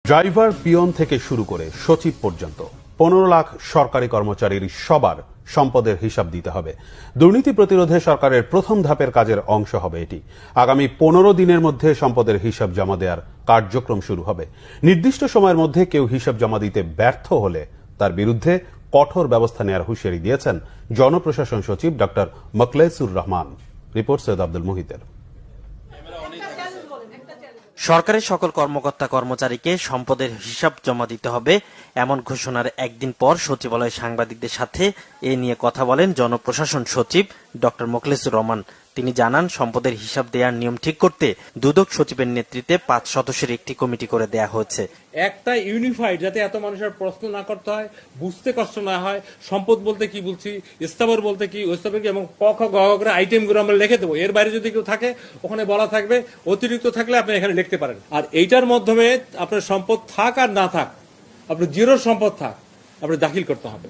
Driver, peon থেকে শুরু করে সচিব পর্যন্ত 15 লাখ সরকারি কর্মচারীর সবার সম্পদের হিসাব দিতে হবে। দুর্নীতি প্রতিরোধে সরকারের প্রথম ধাপের কাজের অংশ হবে এটি। আগামী 15 দিনের মধ্যে সম্পদের হিসাব জমা দেওয়ার কার্যক্রম শুরু হবে। নির্দিষ্ট সময়ের মধ্যে কেউ হিসাব জমা দিতে ব্যর্থ হলে তার বিরুদ্ধে কঠোর ব্যবস্থা নেওয়ার হুঁশিয়ারি দিয়েছেন জনপ্রশাসন সচিব ডক্টর মোখলেছুর রহমান। রিপোর্ট সৈয়দ আব্দুল মুহিতের। সরকারের সকল কর্মকর্তা কর্মচারীকে সম্পদের হিসাব জমা দিতে হবে এমন ঘোষণার একদিন পর সচিবালয়ে সাংবাদিকদের সাথে এ নিয়ে কথা বলেন জনপ্রশাসন সচিব ডক্টর মোখলেছুর রহমান। তিনি জানান, সম্পদের হিসাব দেওয়ার নিয়ম ঠিক করতে দুদক সচিবের নেতৃত্বে 5 সদস্যের একটি কমিটি করে দেয়া হয়েছে। একটা ইউনিফাইড, যাতে এত মানুষের প্রশ্ন না করতে হয়, বুঝতে কষ্ট না হয়, সম্পদ বলতে কি বলছি, স্থাবর বলতে কি, স্থাবর কি, এবং পক্ষ গ্রাহকরা আইটেমগুলো আমরা লিখে দেবো। এর বাইরে যদি কেউ থাকে ওখানে বলা থাকবে, অতিরিক্ত থাকলে আপনি এখানে লিখতে পারেন। আর এইটার মাধ্যমে আপনার সম্পদ থাক আর না থাক, আপনার জিরো সম্পদ থাক, আপনি দাখিল করতে হবে।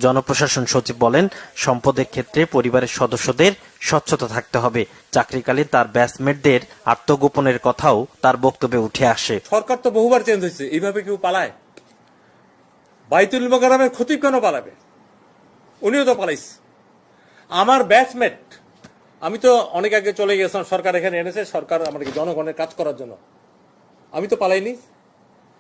জনপ্রশাসন সচিব বলেন, সম্পদের ক্ষেত্রে পরিবারের সদস্যদের স্বচ্ছতা থাকতে হবে। চাকরিকালীন তার ব্যাচমেটদের আত্মগোপনের কথাও তার বক্তব্যে উঠে আসে। সরকার তো বহুবার চেঞ্জ হয়েছে, এইভাবে কেউ পালায়? বাইতুল মোকাররমের খতিব কেন পালাবে? উনিও তো পালাইছে। আমার ব্যাচমেট, আমি তো অনেক আগে চলে গেছিলাম, সরকার এখানে এনেছে, সরকার আমাকে জনগণের কাজ করার জন্য। আমি তো পালাইনি।